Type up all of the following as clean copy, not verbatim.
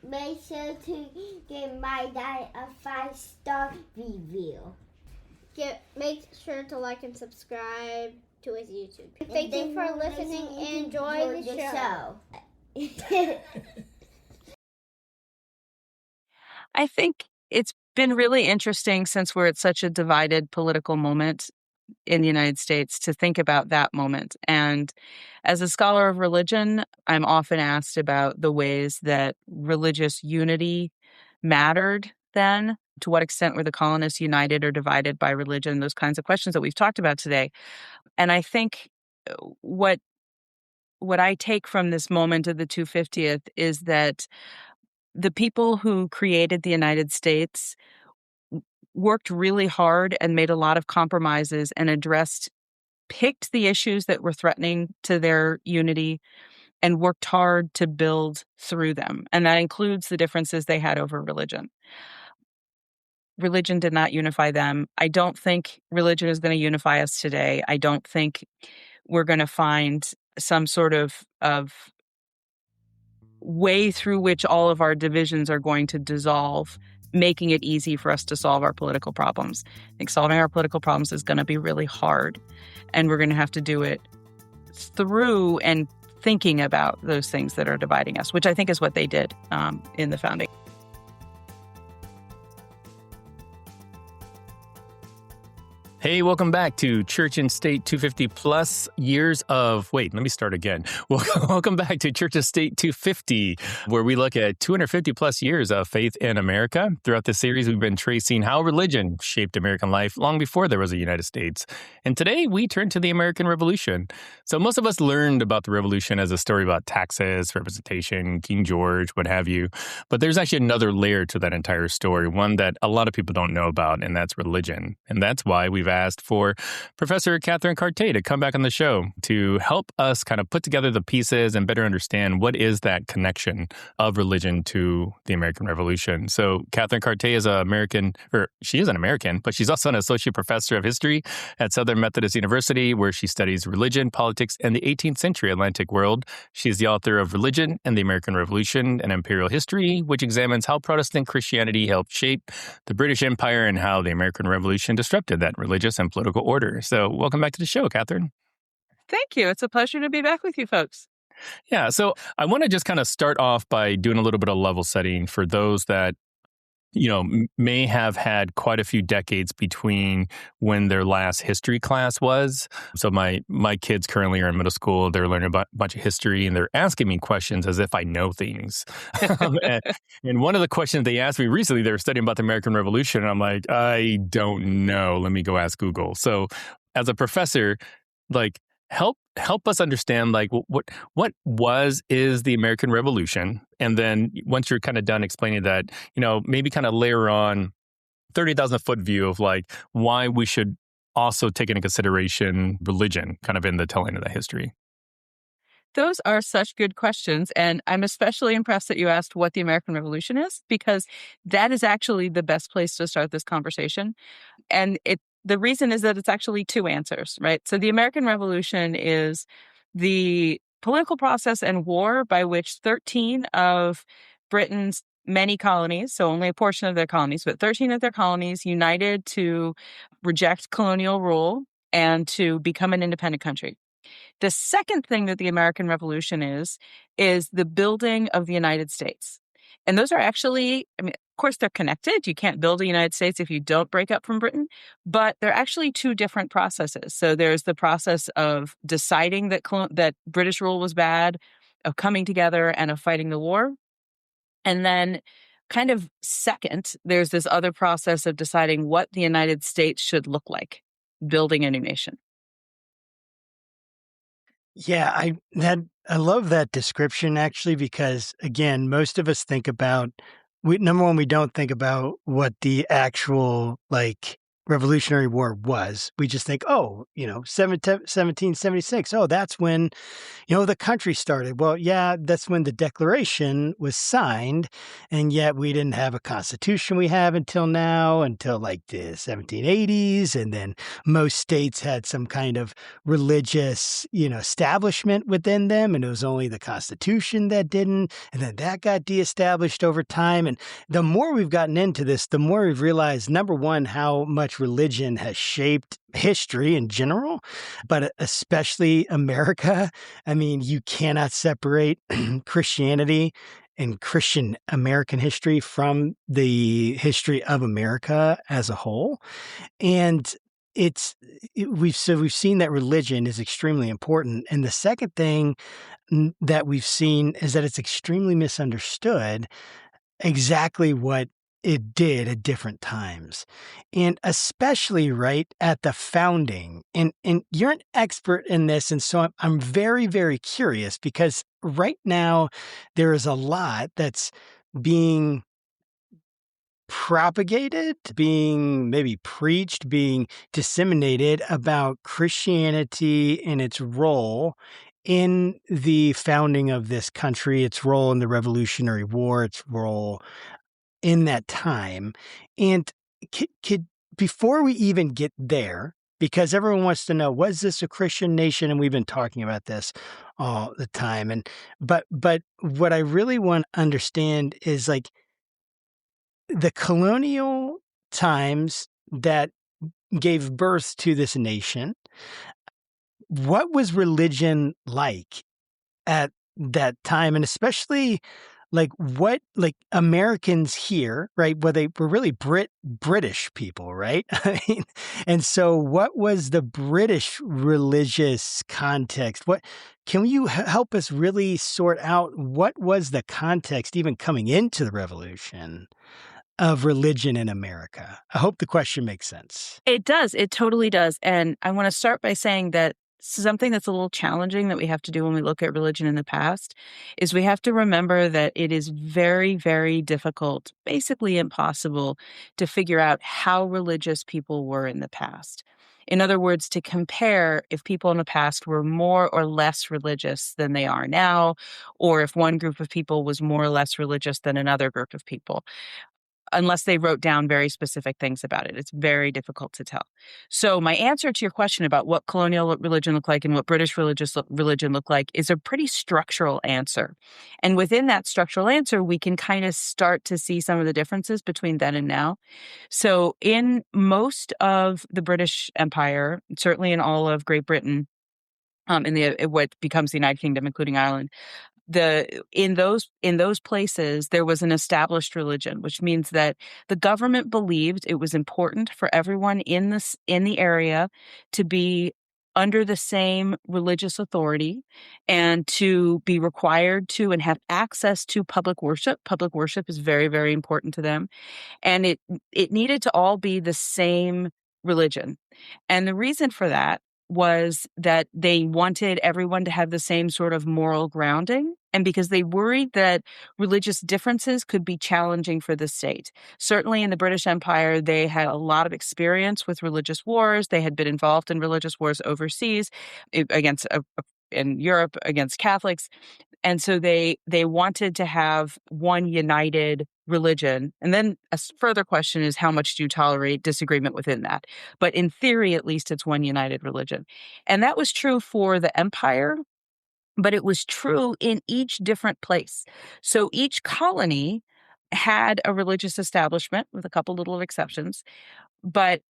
Make sure to give my dad a 5-star review. Make sure to like and subscribe to his YouTube. Thank you for listening and enjoy the show. I think it's been really interesting since we're at such a divided political moment in the United States to think about that moment. And as a scholar of religion, I'm often asked about the ways that religious unity mattered then. To what extent were the colonists united or divided by religion? Those kinds of questions that we've talked about today. And I think what I take from this moment of the 250th is that the people who created the United States worked really hard and made a lot of compromises and picked the issues that were threatening to their unity and worked hard to build through them. And that includes the differences they had over religion. Religion did not unify them. I don't think religion is going to unify us today. I don't think we're going to find some sort of way through which all of our divisions are going to dissolve, making it easy for us to solve our political problems. I think solving our political problems is going to be really hard, and we're going to have to do it through and thinking about those things that are dividing us, which I think is what they did in the founding. Hey, welcome back to Church and State 250 plus years of... Wait, let me start again. Welcome back to Church and State 250, where we look at 250 plus years of faith in America. Throughout this series, we've been tracing how religion shaped American life long before there was a United States. And today, we turn to the American Revolution. So most of us learned about the Revolution as a story about taxes, representation, King George, what have you. But there's actually another layer to that entire story, one that a lot of people don't know about, and that's religion. And that's why we've asked for Professor Katherine Carté to come back on the show to help us kind of put together the pieces and better understand what is that connection of religion to the American Revolution. So Katherine Carté is she is an American, but she's also an associate professor of history at Southern Methodist University, where she studies religion, politics, and the 18th century Atlantic world. She's the author of Religion and the American Revolution and Imperial History, which examines how Protestant Christianity helped shape the British Empire and how the American Revolution disrupted that religious and political order. So welcome back to the show, Katherine. Thank you. It's a pleasure to be back with you folks. Yeah, so I want to just kind of start off by doing a little bit of level setting for those that, may have had quite a few decades between when their last history class was. So my kids currently are in middle school. They're learning about a bunch of history, and they're asking me questions as if I know things. And one of the questions they asked me recently, they were studying about the American Revolution, and I'm like, I don't know. Let me go ask Google. So as a professor, help us understand what is the American Revolution, and then once you're kind of done explaining that, maybe kind of layer on 30,000-foot view of why we should also take into consideration religion, kind of in the telling of that history. Those are such good questions, and I'm especially impressed that you asked what the American Revolution is, because that is actually the best place to start this conversation. And the reason is that it's actually two answers, right? So the American Revolution is the political process and war by which 13 of Britain's many colonies, so only a portion of their colonies, but 13 of their colonies united to reject colonial rule and to become an independent country. The second thing that the American Revolution is the building of the United States. And those are actually, of course, they're connected. You can't build a United States if you don't break up from Britain, but they're actually two different processes. So there's the process of deciding that British rule was bad, of coming together and of fighting the war. And then kind of second, there's this other process of deciding what the United States should look like, building a new nation. Yeah, I love that description, actually, because again, most of us think about, number one, we don't think about what the actual Revolutionary War was. We just think, 1776. Oh, that's when, the country started. Well, yeah, that's when the Declaration was signed. And yet we didn't have a constitution we have until now, until like the 1780s. And then most states had some kind of religious, establishment within them. And it was only the Constitution that didn't. And then that got de-established over time. And the more we've gotten into this, the more we've realized, number one, how much religion has shaped history in general, but especially America. I mean, you cannot separate Christianity and Christian American history from the history of America as a whole. And we've seen that religion is extremely important. And the second thing that we've seen is that it's extremely misunderstood exactly what it did at different times. And especially right at the founding. And you're an expert in this. And so I'm very, very curious, because right now there is a lot that's being propagated, being maybe preached, being disseminated about Christianity and its role in the founding of this country, its role in the Revolutionary War, its role in that time. And could before we even get there, because everyone wants to know, was this a Christian nation? And we've been talking about this all the time. But what I really want to understand is like the colonial times that gave birth to this nation. What was religion like at that time? And especially like Americans here, right? Well, they were really British people, right? I mean, and so what was the British religious context? What can you help us really sort out what was the context even coming into the revolution of religion in America? I hope the question makes sense. It does. It totally does. And I want to start by saying that something that's a little challenging that we have to do when we look at religion in the past is we have to remember that it is very, very difficult, basically impossible, to figure out how religious people were in the past. In other words, to compare if people in the past were more or less religious than they are now, or if one group of people was more or less religious than another group of people, unless they wrote down very specific things about it. It's very difficult to tell. So my answer to your question about what colonial religion looked like and what British religion looked like is a pretty structural answer. And within that structural answer, we can kind of start to see some of the differences between then and now. So in most of the British Empire, certainly in all of Great Britain, in what becomes the United Kingdom, including Ireland, in those places there was an established religion, which means that the government believed it was important for everyone in the area to be under the same religious authority and to be required to and have access to public worship. Public worship is very, very important to them, and it needed to all be the same religion. And the reason for that was that they wanted everyone to have the same sort of moral grounding, and because they worried that religious differences could be challenging for the state. Certainly in the British Empire, they had a lot of experience with religious wars. They had been involved in religious wars overseas in Europe against Catholics. And so they wanted to have one united religion. And then a further question is, how much do you tolerate disagreement within that? But in theory, at least, it's one united religion. And that was true for the empire, but it was true in each different place. So each colony had a religious establishment with a couple little exceptions, but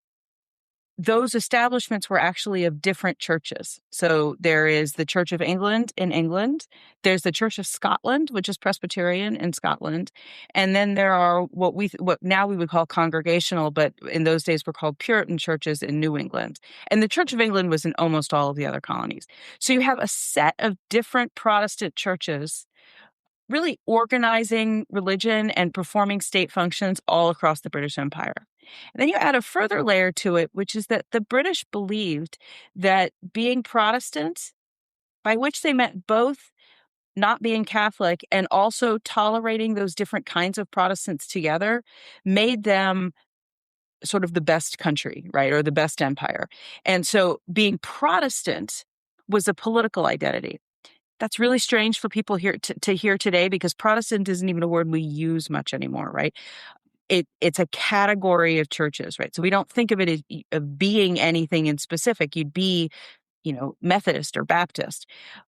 those establishments were actually of different churches. So there is the Church of England in England. There's the Church of Scotland, which is Presbyterian in Scotland. And then there are what now we would call Congregational, but in those days were called Puritan churches in New England. And the Church of England was in almost all of the other colonies. So you have a set of different Protestant churches really organizing religion and performing state functions all across the British Empire. And then you add a further layer to it, which is that the British believed that being Protestant, by which they meant both not being Catholic and also tolerating those different kinds of Protestants together, made them sort of the best country, right? Or the best empire. And so being Protestant was a political identity. That's really strange for people here to hear today, because Protestant isn't even a word we use much anymore, right? It's a category of churches, right? So we don't think of it as of being anything in specific. You'd be, Methodist or Baptist.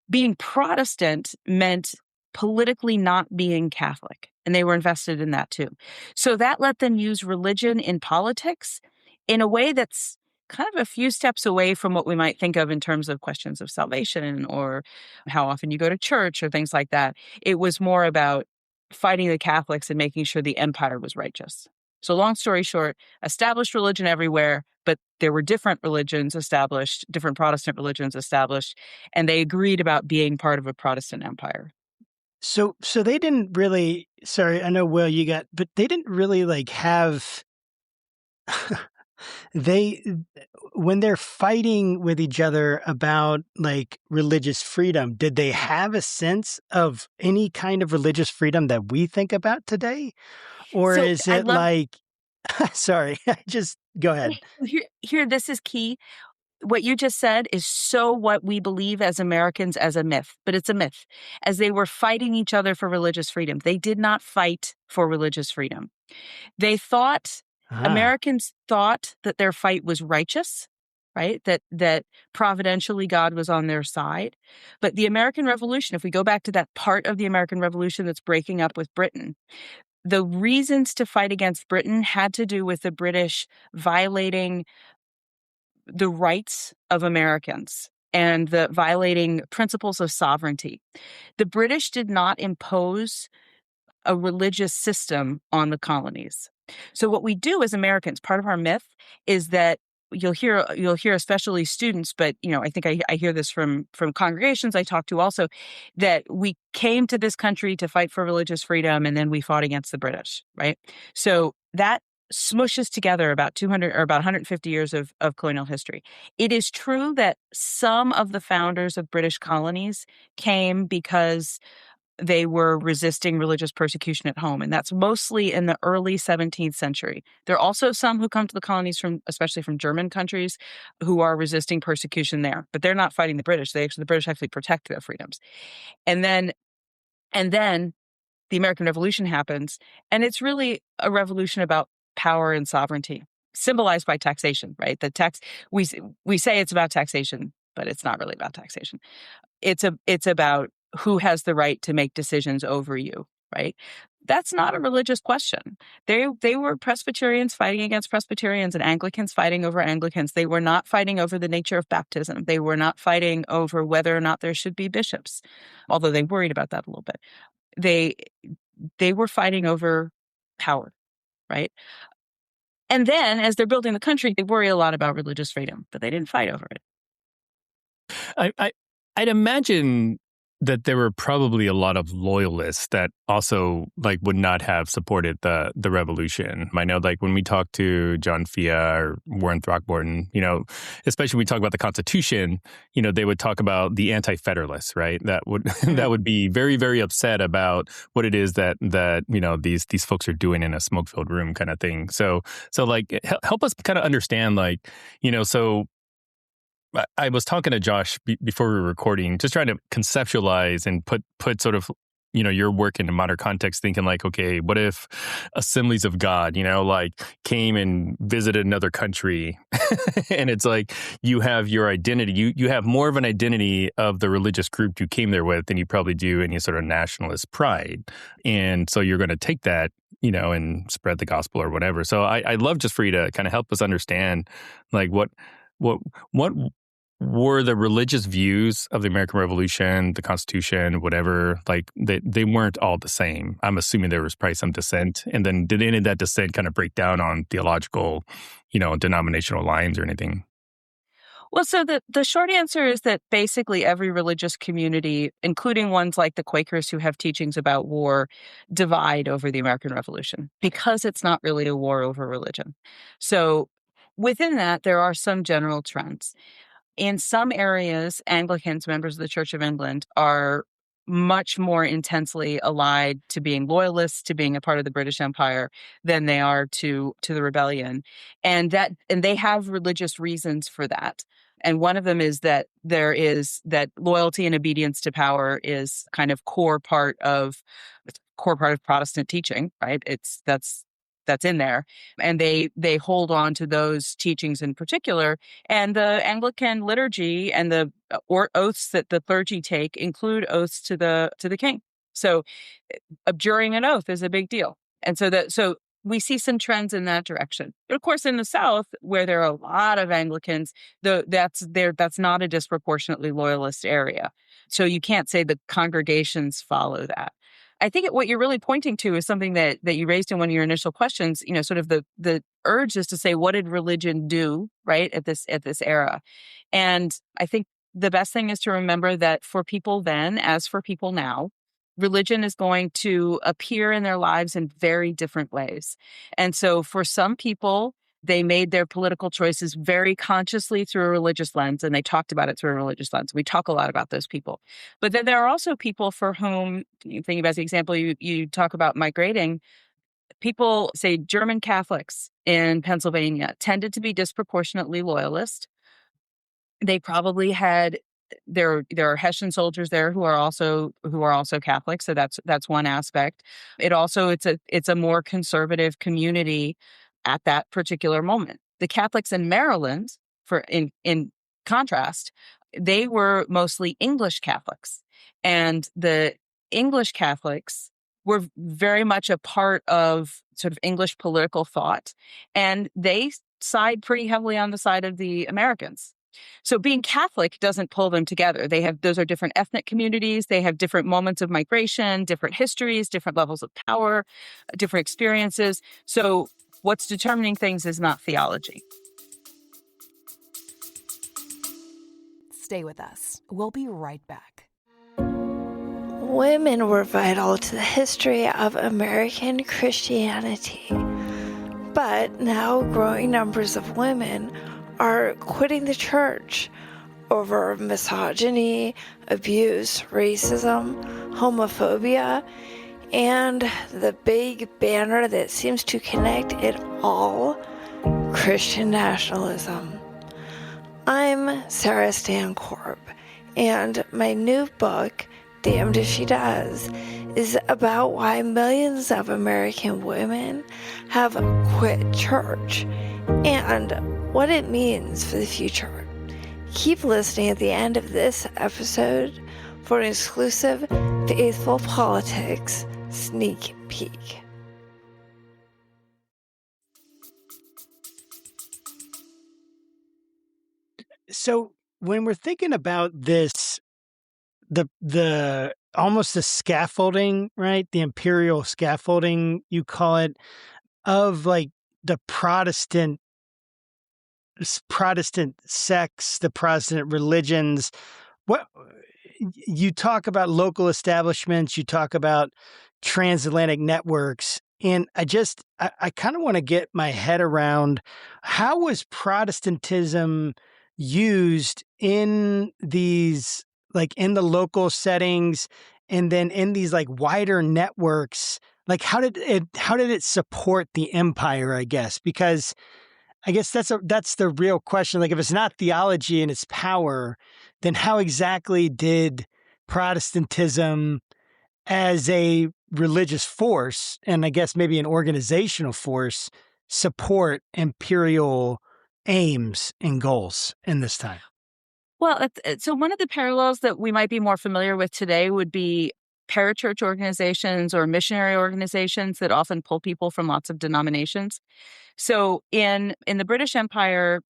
Being Protestant meant politically not being Catholic, and they were invested in that too. So that let them use religion in politics in a way that's kind of a few steps away from what we might think of in terms of questions of salvation or how often you go to church or things like that. It was more about fighting the Catholics and making sure the empire was righteous. So long story short, established religion everywhere, but there were different religions established, different Protestant religions established, and they agreed about being part of a Protestant empire. So they didn't really, sorry, I know, Will, but they didn't really have, when they're fighting with each other about religious freedom, did they have a sense of any kind of religious freedom that we think about today? Or So is it sorry, just go ahead. Here, this is key. What you just said is so what we believe as Americans as a myth, but it's a myth. As they were fighting each other for religious freedom, they did not fight for religious freedom. They thought, Americans thought that their fight was righteous, right? That providentially God was on their side. But the American Revolution, if we go back to that part of the American Revolution that's breaking up with Britain, the reasons to fight against Britain had to do with the British violating the rights of Americans and the violating principles of sovereignty. The British did not impose a religious system on the colonies. So what we do as Americans, part of our myth is that you'll hear especially students, but I think I hear this from congregations I talk to also, that we came to this country to fight for religious freedom and then we fought against the British, right? So that smushes together about 200 or about 150 years of colonial history. It is true that some of the founders of British colonies came because they were resisting religious persecution at home, and that's mostly in the early 17th century. There are also some who come to the colonies especially from German countries, who are resisting persecution there, but they're not fighting the British. The British actually protect their freedoms. And then the American Revolution happens, and it's really a revolution about power and sovereignty, symbolized by taxation, right? We say it's about taxation, but it's not really about taxation. It's about who has the right to make decisions over you, right? That's not a religious question. They were Presbyterians fighting against Presbyterians and Anglicans fighting over Anglicans. They were not fighting over the nature of baptism. They were not fighting over whether or not there should be bishops, although they worried about that a little bit. They were fighting over power, right? And then as they're building the country, they worry a lot about religious freedom, but they didn't fight over it. I'd imagine that there were probably a lot of loyalists that also would not have supported the revolution. I know when we talk to John Fia or Warren Throckmorton, especially when we talk about the Constitution, they would talk about the anti-federalists, right? That would that would be very, very upset about what it is that these folks are doing in a smoke-filled room kind of thing. So help us kind of understand so I was talking to Josh before we were recording, just trying to conceptualize and put sort of, your work into modern context, thinking okay, what if Assemblies of God, came and visited another country and it's you have your identity, you have more of an identity of the religious group you came there with than you probably do any sort of nationalist pride. And so you're going to take that, and spread the gospel or whatever. So I'd love just for you to kind of help us understand what were the religious views of the American Revolution, the Constitution, whatever, they weren't all the same. I'm assuming there was probably some dissent. And then did any of that dissent kind of break down on theological, denominational lines or anything? Well, so the short answer is that basically every religious community, including ones like the Quakers who have teachings about war, divide over the American Revolution because it's not really a war over religion. So within that, there are some general trends. In some areas, Anglicans, members of the Church of England, are much more intensely allied to being loyalists, to being a part of the British Empire, than they are to the rebellion. And they have religious reasons for that. And one of them is that loyalty and obedience to power is kind of core part of Protestant teaching, right? That's in there. And they hold on to those teachings in particular. And the Anglican liturgy and the oaths that the clergy take include oaths to the king. So abjuring an oath is a big deal. And so we see some trends in that direction. But of course, in the South, where there are a lot of Anglicans, that's not a disproportionately loyalist area. So you can't say the congregations follow that. I think what you're really pointing to is something that you raised in one of your initial questions. Sort of the urge is to say, what did religion do, right, at this era? And I think the best thing is to remember that for people then, as for people now, religion is going to appear in their lives in very different ways. And so for some people, they made their political choices very consciously through a religious lens, and they talked about it through a religious lens. We talk a lot about those people. But then there are also people for whom, thinking about the example you talk about migrating, people, say German Catholics in Pennsylvania, tended to be disproportionately loyalist. They probably had there are Hessian soldiers there who are also Catholic, so that's one aspect. It's a more conservative community at that particular moment. The Catholics in Maryland, in contrast, they were mostly English Catholics, and the English Catholics were very much a part of sort of English political thought, and they side pretty heavily on the side of the Americans. So being Catholic doesn't pull them together. Those are different ethnic communities. They have different moments of migration, different histories, different levels of power, different experiences. So what's determining things is not theology. Stay with us. We'll be right back. Women were vital to the history of American Christianity. But now growing numbers of women are quitting the church over misogyny, abuse, racism, homophobia, and the big banner that seems to connect it all, Christian nationalism. I'm Sarah Stancorp, and my new book, Damned If She Does, is about why millions of American women have quit church and what it means for the future. Keep listening at the end of this episode for an exclusive Faithful Politics sneak peek. So when we're thinking about this, the almost the scaffolding, right? The imperial scaffolding, you call it, of like the Protestant sects, the Protestant religions. What you talk about local establishments, you talk about transatlantic networks, and I kind of want to get my head around how was Protestantism used in these, like in the local settings, and then in these like wider networks. Like how did it support the empire, I guess? Because I guess that's the real question. Like if it's not theology and its power, then how exactly did Protestantism as a religious force, and I guess maybe an organizational force, support imperial aims and goals in this time? Well, so one of the parallels that we might be more familiar with today would be parachurch organizations or missionary organizations that often pull people from lots of denominations. So in the British Empire,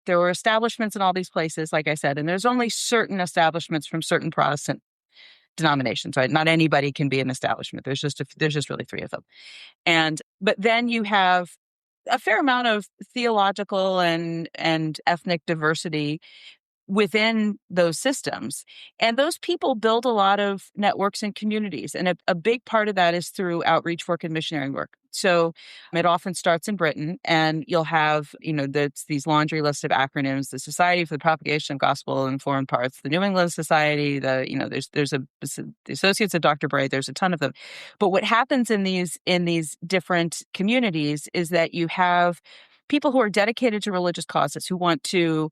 there were establishments in all these places, like I said, and there's only certain establishments from certain Protestant denominations, right? Not anybody can be an establishment. There's just really three of them. But then you have a fair amount of theological and ethnic diversity within those systems. And those people build a lot of networks and communities. And a big part of that is through outreach work and missionary work. So it often starts in Britain, and you'll have, these laundry list of acronyms: the Society for the Propagation of Gospel in Foreign Parts, the New England Society, there's the Associates of Dr. Bray, there's a ton of them. But what happens in these different communities is that you have people who are dedicated to religious causes, who want to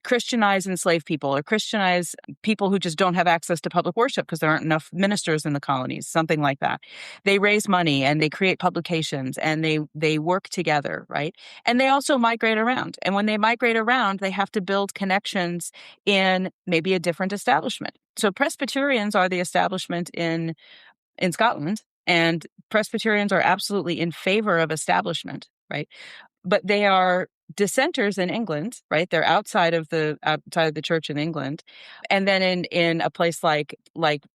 Christianize enslaved people, or Christianize people who just don't have access to public worship because there aren't enough ministers in the colonies, something like that. They raise money and they create publications and they work together, right? And they also migrate around. And when they migrate around, they have to build connections in maybe a different establishment. So Presbyterians are the establishment in Scotland, and Presbyterians are absolutely in favor of establishment, right? But they are dissenters in England, right? They're outside of the church in England. And then in a place like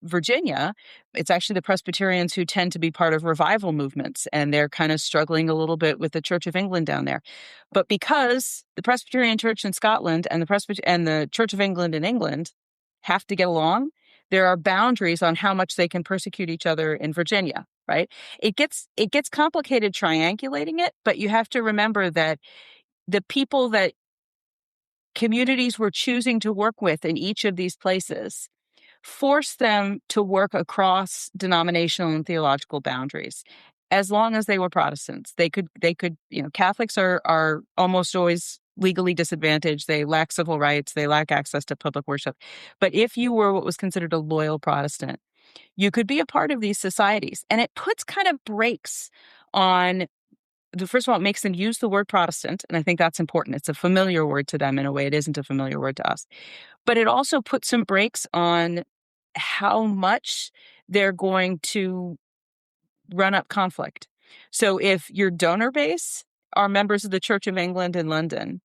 Virginia, it's actually the Presbyterians who tend to be part of revival movements, and they're kind of struggling a little bit with the Church of England down there. But because the Presbyterian Church in Scotland and the Church of England in England have to get along, there are boundaries on how much they can persecute each other in Virginia, right? It gets complicated triangulating it, but you have to remember that the people that communities were choosing to work with in each of these places forced them to work across denominational and theological boundaries. As long as they were Protestants, they could, Catholics are almost always legally disadvantaged. They lack civil rights. They lack access to public worship. But if you were what was considered a loyal Protestant, you could be a part of these societies. And it puts kind of brakes on, first of all, it makes them use the word Protestant. And I think that's important. It's a familiar word to them in a way it isn't a familiar word to us. But it also puts some brakes on how much they're going to run up conflict. So if your donor base are members of the Church of England in London,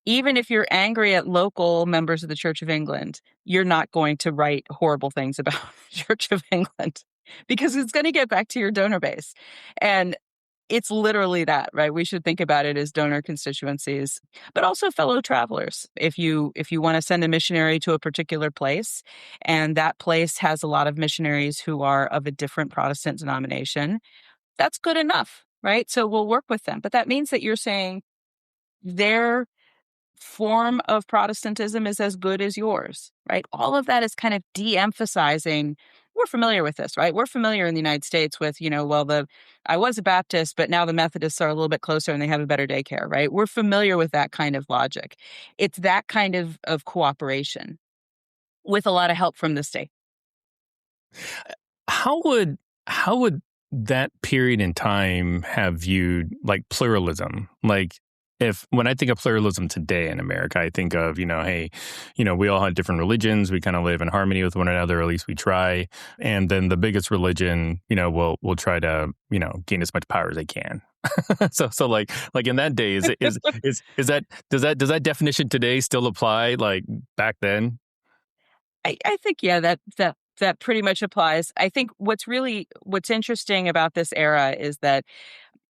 even if you're angry at local members of the Church of England, you're not going to write horrible things about the Church of England, because it's going to get back to your donor base. And it's literally that, right? We should think about it as donor constituencies, but also fellow travelers. If you want to send a missionary to a particular place, and that place has a lot of missionaries who are of a different Protestant denomination, that's good enough, right? So we'll work with them. But that means that you're saying their form of Protestantism is as good as yours, right? All of that is kind of de-emphasizing. We're familiar with this, right? We're familiar in the United States with, I was a Baptist, but now the Methodists are a little bit closer and they have a better daycare, right? We're familiar with that kind of logic. It's that kind of cooperation with a lot of help from the state. How would that period in time have viewed like pluralism? Like, when I think of pluralism today in America, I think of, hey, we all have different religions. We kind of live in harmony with one another, or at least we try. And then the biggest religion, will try to, gain as much power as they can. so like in that day, does that definition today still apply like back then? I think, yeah, that pretty much applies. I think what's interesting about this era is that,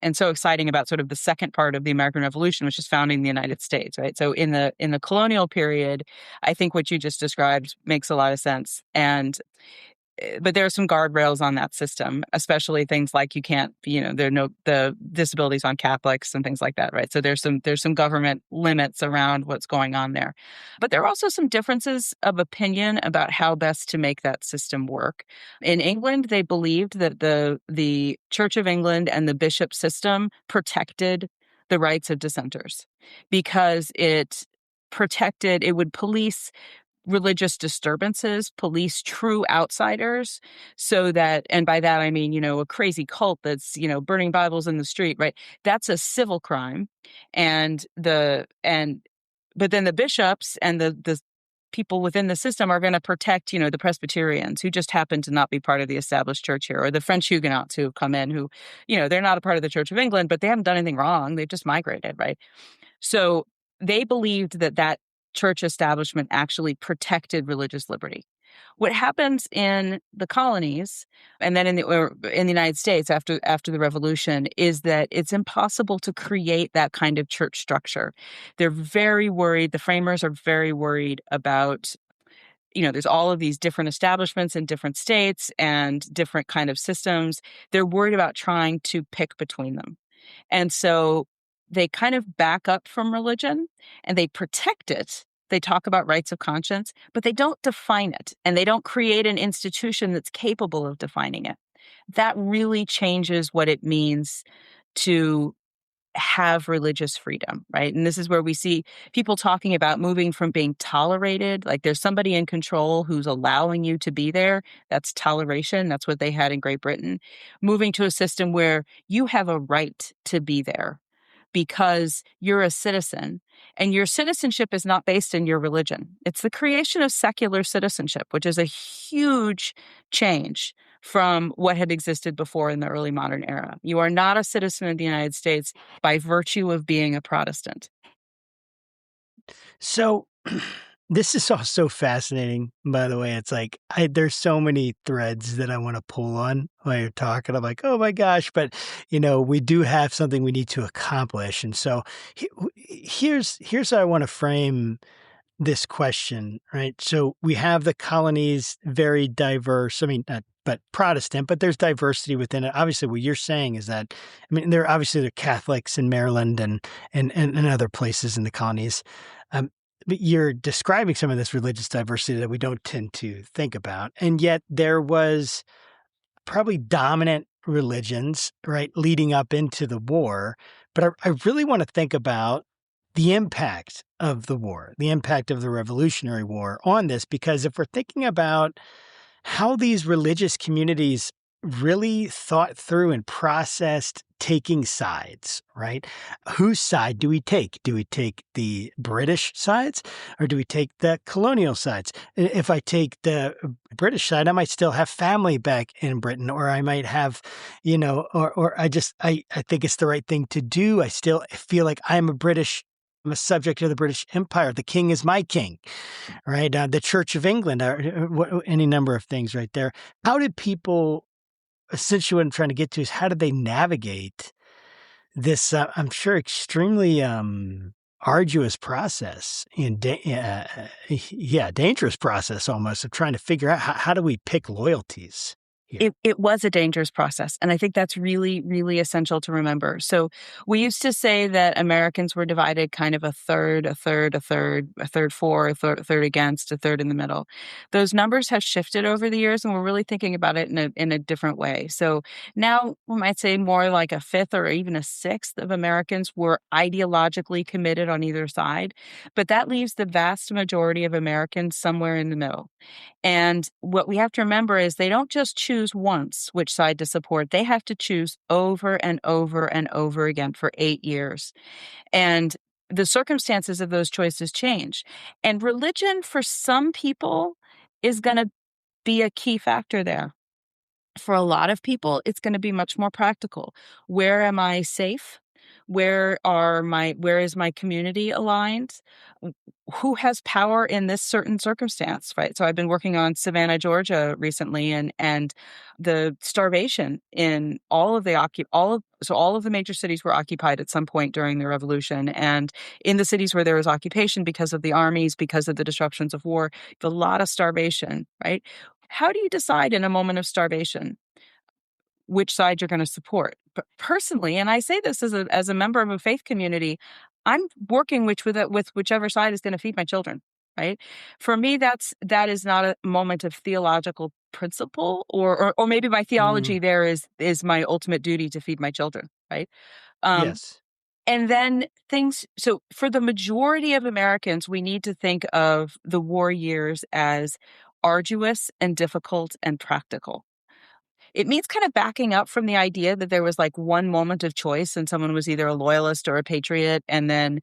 and so exciting about sort of the second part of the American Revolution, which is founding the United States, right? So in the colonial period, I think what you just described makes a lot of sense. But there are some guardrails on that system, especially things like you can't, there are the disabilities on Catholics and things like that, right? So there's some government limits around what's going on there. But there are also some differences of opinion about how best to make that system work. In England, they believed that the Church of England and the bishop system protected the rights of dissenters because it would police religious disturbances, police true outsiders, so that, and by that I mean, a crazy cult that's, burning Bibles in the street, right? That's a civil crime. But then the bishops and the people within the system are going to protect, the Presbyterians who just happen to not be part of the established church here, or the French Huguenots who have come in who, they're not a part of the Church of England, but they haven't done anything wrong. They've just migrated, right? So they believed that church establishment actually protected religious liberty. What happens in the colonies and then in the United States after the Revolution is that it's impossible to create that kind of church structure. They're very worried. The framers are very worried about, there's all of these different establishments in different states and different kind of systems. They're worried about trying to pick between them. And so they kind of back up from religion and they protect it. They talk about rights of conscience, but they don't define it. And they don't create an institution that's capable of defining it. That really changes what it means to have religious freedom, right? And this is where we see people talking about moving from being tolerated, like there's somebody in control who's allowing you to be there. That's toleration. That's what they had in Great Britain. Moving to a system where you have a right to be there because you're a citizen, and your citizenship is not based in your religion. It's the creation of secular citizenship, which is a huge change from what had existed before in the early modern era. You are not a citizen of the United States by virtue of being a Protestant. So this is all so fascinating, by the way. It's like there's so many threads that I want to pull on while you're talking. I'm like, oh my gosh, but we do have something we need to accomplish. And so here's how I want to frame this question, right? So we have the colonies, very diverse. I mean, not but Protestant, but there's diversity within it. Obviously, what you're saying is that, they're Catholics in Maryland and other places in the colonies. But you're describing some of this religious diversity that we don't tend to think about. And yet there was probably dominant religions, right, leading up into the war. But I really want to think about the impact of the war, the impact of the Revolutionary War on this, because if we're thinking about how these religious communities really thought through and processed taking sides, right? Whose side do we take? Do we take the British sides or do we take the colonial sides? If I take the British side, I might still have family back in Britain, or I might have, or I think it's the right thing to do. I still feel like I'm a subject of the British Empire. The king is my king, right? The Church of England, any number of things right there. How did people, essentially what I'm trying to get to is how did they navigate this, I'm sure, extremely arduous process and dangerous process almost of trying to figure out how do we pick loyalties? It was a dangerous process. And I think that's really, really essential to remember. So we used to say that Americans were divided kind of a third for, a third against, a third in the middle. Those numbers have shifted over the years, and we're really thinking about it in a different way. So now we might say more like a fifth or even a sixth of Americans were ideologically committed on either side. But that leaves the vast majority of Americans somewhere in the middle. And what we have to remember is they don't just choose once which side to support. They have to choose over and over and over again for 8 years. And the circumstances of those choices change. And religion, for some people, is going to be a key factor there. For a lot of people, it's going to be much more practical. Where am I safe? Where is my community aligned? Who has power in this certain circumstance, right? So I've been working on Savannah, Georgia recently, and the starvation in all of the major cities were occupied at some point during the Revolution. And in the cities where there was occupation because of the armies, because of the disruptions of war, a lot of starvation, right? How do you decide in a moment of starvation which side you're going to support? But personally, and I say this as a member of a faith community, I'm working with whichever side is going to feed my children, right? For me, that is not a moment of theological principle, or maybe my theology there is my ultimate duty to feed my children, right? Yes. And then so for the majority of Americans, we need to think of the war years as arduous and difficult and practical. It means kind of backing up from the idea that there was like one moment of choice and someone was either a loyalist or a patriot, and then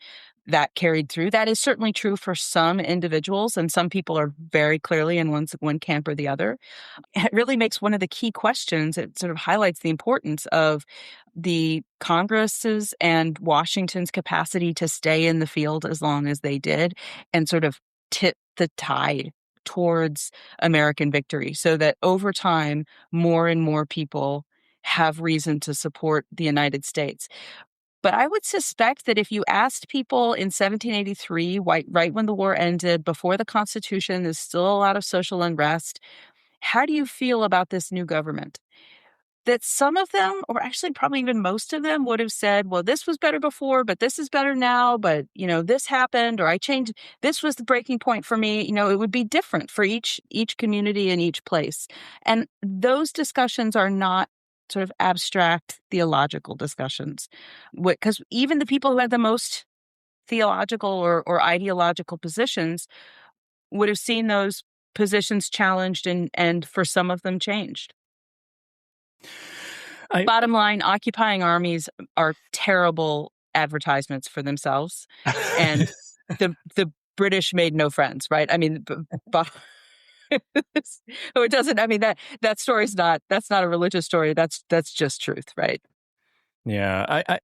that carried through. That is certainly true for some individuals, and some people are very clearly in one camp or the other. It really makes one of the key questions. It sort of highlights the importance of the Congress's and Washington's capacity to stay in the field as long as they did and sort of tip the tide towards American victory, so that over time, more and more people have reason to support the United States. But I would suspect that if you asked people in 1783, right when the war ended, before the Constitution, there's still a lot of social unrest, how do you feel about this new government? That some of them, or actually probably even most of them, would have said, well, this was better before, but this is better now, but, this happened, or I changed, this was the breaking point for me. It would be different for each community and each place. And those discussions are not sort of abstract theological discussions, because even the people who had the most theological or ideological positions would have seen those positions challenged and for some of them changed. Bottom line, occupying armies are terrible advertisements for themselves, and the British made no friends, right? I mean, but so it doesn't. I mean, that story's that's not a religious story. That's just truth, right? Yeah,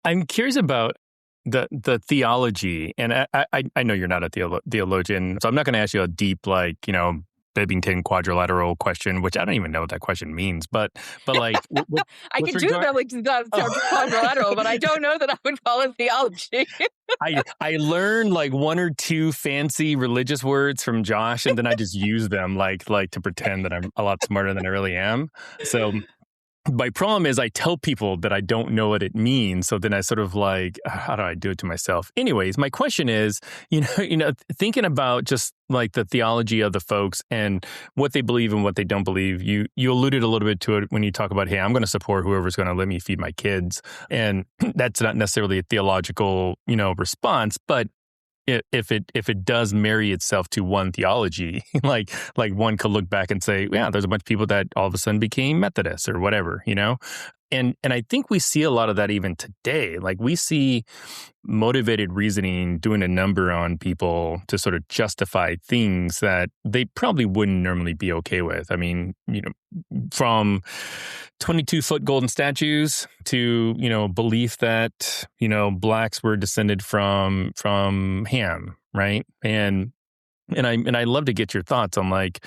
I'm curious about the theology, and I know you're not a theologian, so I'm not going to ask you a deep Bebington quadrilateral question, which I don't even know what that question means, but like I can do that quadrilateral, but I don't know that I would call it theology. I learned like one or two fancy religious words from Josh, and then I just use them like to pretend that I'm a lot smarter than I really am. So my problem is I tell people that I don't know what it means. So then I sort of like, how do I do it to myself? Anyways, my question is, thinking about just like the theology of the folks and what they believe and what they don't believe. You alluded a little bit to it when you talk about, hey, I'm going to support whoever's going to let me feed my kids. And that's not necessarily a theological, response, but if it does marry itself to one theology, like one could look back and say, yeah, there's a bunch of people that all of a sudden became Methodists or whatever, And I think we see a lot of that even today. Like we see motivated reasoning doing a number on people to sort of justify things that they probably wouldn't normally be okay with. I mean, from 22-foot golden statues to, belief that, blacks were descended from Ham, right? And I'd love to get your thoughts on like,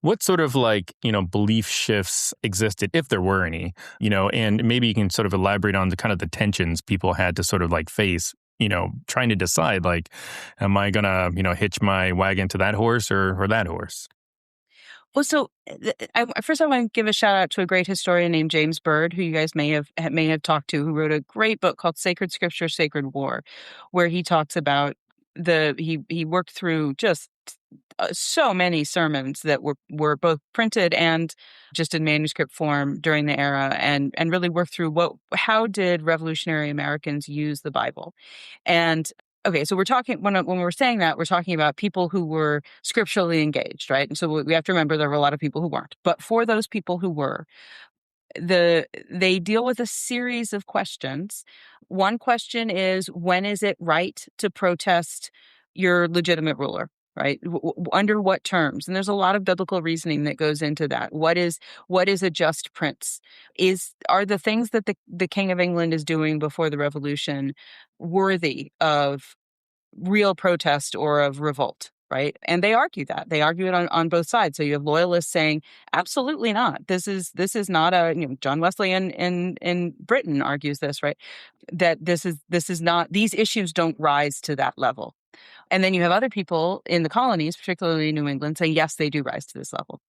what sort of like, belief shifts existed, if there were any, and maybe you can sort of elaborate on the kind of the tensions people had to sort of like face, trying to decide like, am I gonna, hitch my wagon to that horse or that horse? Well, so first I want to give a shout out to a great historian named James Byrd, who you guys may have talked to, who wrote a great book called Sacred Scripture, Sacred War, where he talks about he worked through just so many sermons that were both printed and just in manuscript form during the era, and really worked through how did revolutionary Americans use the Bible. And okay, so we're talking when we're saying that, we're talking about people who were scripturally engaged, right? And so we have to remember there were a lot of people who weren't. But for those people who were, they deal with a series of questions. One question is, when is it right to protest your legitimate ruler, right? Under what terms? And there's a lot of biblical reasoning that goes into that. What is a just prince? Are the things that the King of England is doing before the Revolution worthy of real protest or of revolt? Right. And they argue that. They argue it on both sides. So you have loyalists saying, absolutely not. This is not John Wesley in Britain argues this, right? That this is not, these issues don't rise to that level. And then you have other people in the colonies, particularly New England, saying, yes, they do rise to this level.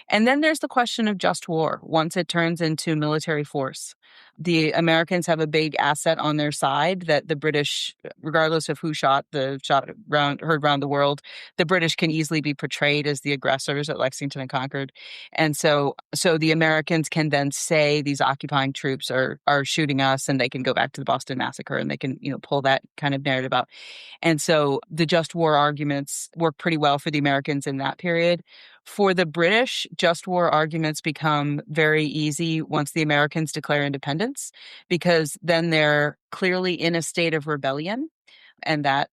And then there's the question of just war. Once it turns into military force, the Americans have a big asset on their side that the British, regardless of who shot heard around the world, the British can easily be portrayed as the aggressors at Lexington and Concord. And so the Americans can then say these occupying troops are shooting us, and they can go back to the Boston Massacre, and they can, pull that kind of narrative out. And so the just war arguments work pretty well for the Americans in that period. For the British, just war arguments become very easy once the Americans declare independence, because then they're clearly in a state of rebellion, and that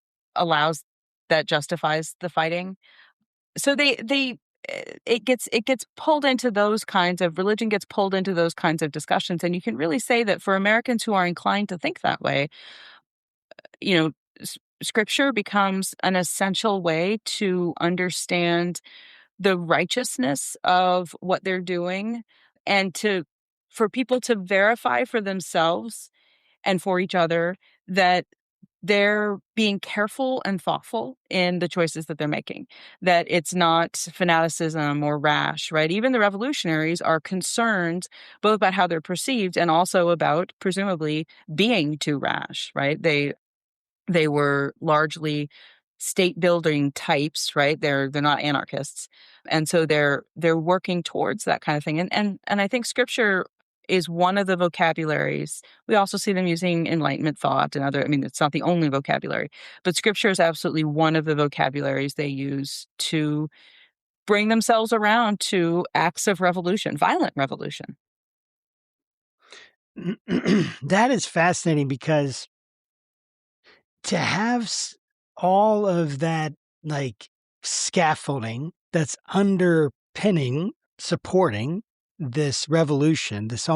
justifies the fighting. So it gets pulled into those kinds of, religion gets pulled into those kinds of discussions. And you can really say that for Americans who are inclined to think that way, Scripture becomes an essential way to understand the righteousness of what they're doing, and for people to verify for themselves and for each other that they're being careful and thoughtful in the choices that they're making, that it's not fanaticism or rash, right? Even the revolutionaries are concerned both about how they're perceived and also about, presumably, being too rash, right? They were largely state building types, right? They're not anarchists. And so they're working towards that kind of thing. And I think Scripture is one of the vocabularies. We also see them using Enlightenment thought and other, I mean, it's not the only vocabulary, but Scripture is absolutely one of the vocabularies they use to bring themselves around to acts of revolution, violent revolution. That is fascinating, because to have all of that, like, scaffolding that's underpinning, supporting this revolution, this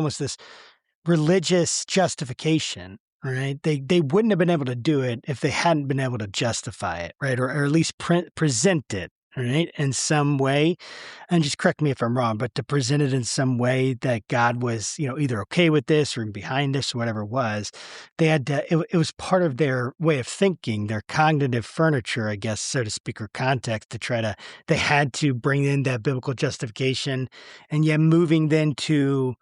religious justification, right? They wouldn't have been able to do it if they hadn't been able to justify it, right? Or at least present it, right, in some way. And just correct me if I'm wrong, but to present it in some way that God was, either okay with this or behind this or whatever it was, they had to, it was part of their way of thinking, their cognitive furniture, I guess, so to speak, or context, they had to bring in that biblical justification. And yet moving then to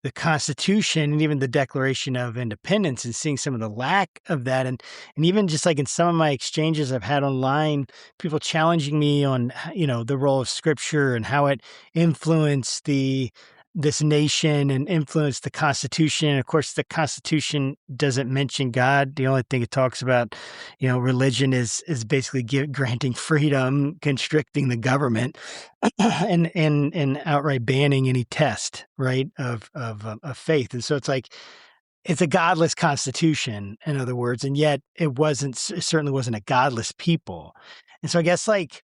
the Constitution and even the Declaration of Independence, and seeing some of the lack of that. And even just like in some of my exchanges I've had online, people challenging me on, the role of Scripture and how it influenced this nation and influenced the Constitution. And of course, the Constitution doesn't mention God. The only thing it talks about, religion is basically granting freedom, constricting the government, and outright banning any test, right, of faith. And so it's like, it's a godless constitution, in other words, and yet it certainly wasn't a godless people. And so I guess, like,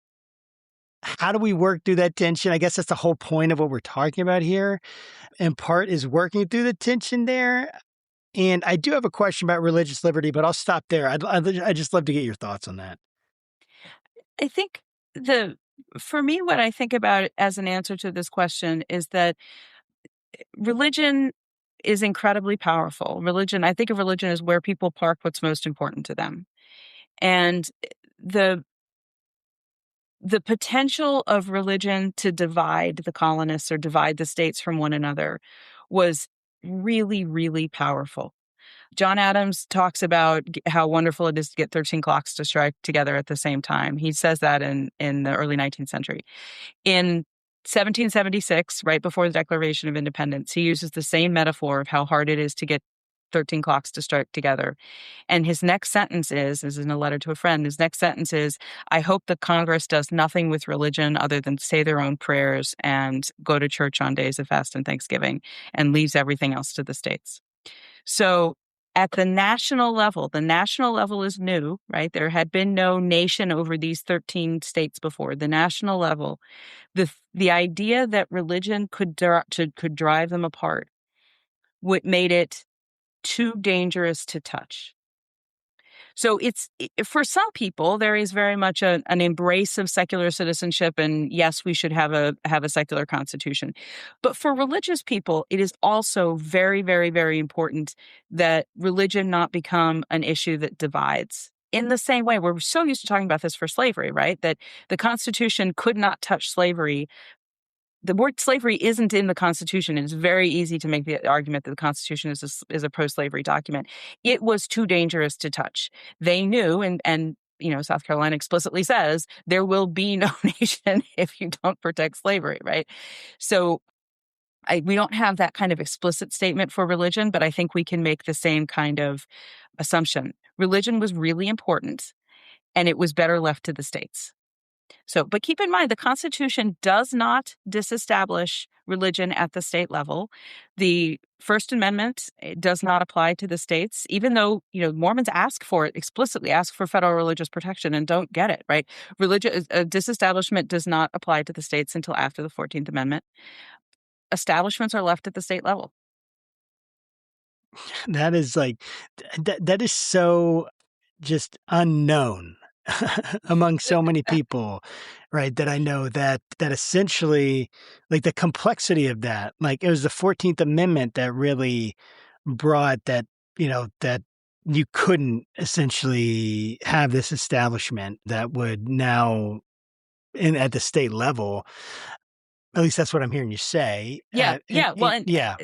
how do we work through that tension? I guess that's the whole point of what we're talking about here. In part is working through the tension there. And I do have a question about religious liberty, but I'll stop there. I'd just love to get your thoughts on that. I think for me, what I think about as an answer to this question is that religion is incredibly powerful. I think of religion as where people park what's most important to them. And the potential of religion to divide the colonists or divide the states from one another was really, really powerful. John Adams talks about how wonderful it is to get 13 clocks to strike together at the same time. He says that in the early 19th century. In 1776, right before the Declaration of Independence, he uses the same metaphor of how hard it is to get 13 clocks to strike together. And his next sentence is in a letter to a friend, his next sentence is, I hope the Congress does nothing with religion other than say their own prayers and go to church on days of fast and Thanksgiving, and leaves everything else to the states. So at the national level is new, right? There had been no nation over these 13 states before. The national level, the idea that religion could drive them apart, what made it too dangerous to touch. So for some people, there is very much an embrace of secular citizenship, and yes, we should have a secular constitution. But for religious people, it is also very, very, very important that religion not become an issue that divides. In the same way, we're so used to talking about this for slavery, right? That the Constitution could not touch slavery. The word slavery isn't in the Constitution. It's very easy to make the argument that the Constitution is a pro-slavery document. It was too dangerous to touch. They knew, and South Carolina explicitly says, there will be no nation if you don't protect slavery, right? So we don't have that kind of explicit statement for religion, but I think we can make the same kind of assumption. Religion was really important, and it was better left to the states. So, but keep in mind, the Constitution does not disestablish religion at the state level. The First Amendment does not apply to the states, even though, Mormons ask for it, explicitly ask for federal religious protection and don't get it, right? Disestablishment does not apply to the states until after the 14th Amendment. Establishments are left at the state level. That is that is so just unknown among so many people, right? That I know that essentially, like the complexity of that, like it was the 14th Amendment that really brought that, that you couldn't essentially have this establishment that would now, at the state level, at least that's what I'm hearing you say. Yeah, yeah. Well, and yeah,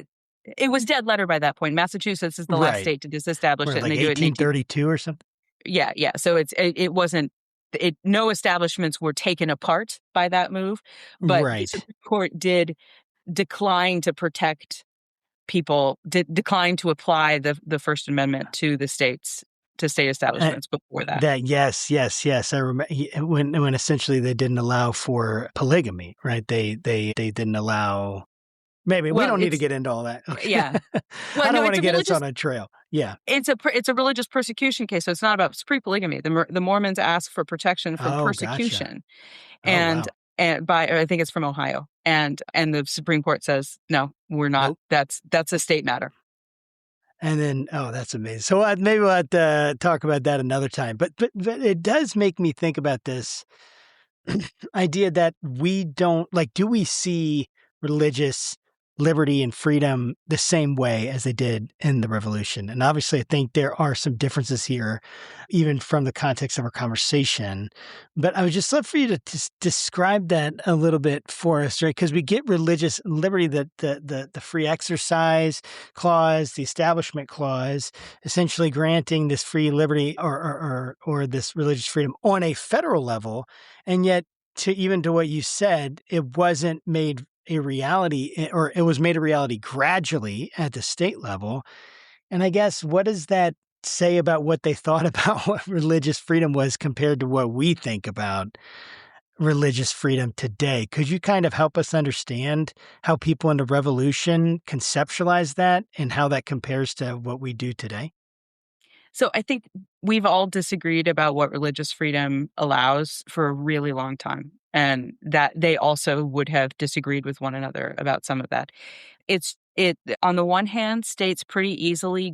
it was dead letter by that point. Massachusetts is the last right. state to disestablish it, Like and they do it in 1832 or something. Yeah, yeah. So it wasn't. No establishments were taken apart by that move, but the Right. Supreme Court did decline to protect people, decline to apply the First Amendment to the states, to state establishments before that. Yes. I remember when essentially they didn't allow for polygamy, right? They didn't allow. Maybe we don't need to get into all that. Okay. Yeah. Well, I don't want to get us on a trail. Yeah. It's a religious persecution case, so it's not about pre-polygamy. The Mormons ask for protection from persecution, Gotcha. and by, I think it's from Ohio, and the Supreme Court says no, we're not. Nope. That's a state matter. And then, that's amazing. So maybe we'll have to talk about that another time. But it does make me think about this idea that we don't, like, do we see religious liberty and freedom the same way as they did in the revolution? And obviously, I think there are some differences here, even from the context of our conversation. But I would just love for you to describe that a little bit for us, right? Because we get religious liberty, the free exercise clause, the establishment clause, essentially granting this free liberty or this religious freedom on a federal level, and yet to what you said, it wasn't made a reality, or it was made a reality gradually at the state level. And I guess, what does that say about what they thought about what religious freedom was compared to what we think about religious freedom today? Could you kind of help us understand how people in the revolution conceptualize that and how that compares to what we do today? So I think we've all disagreed about what religious freedom allows for a really long time, and that they also would have disagreed with one another about some of that. It on the one hand, states pretty easily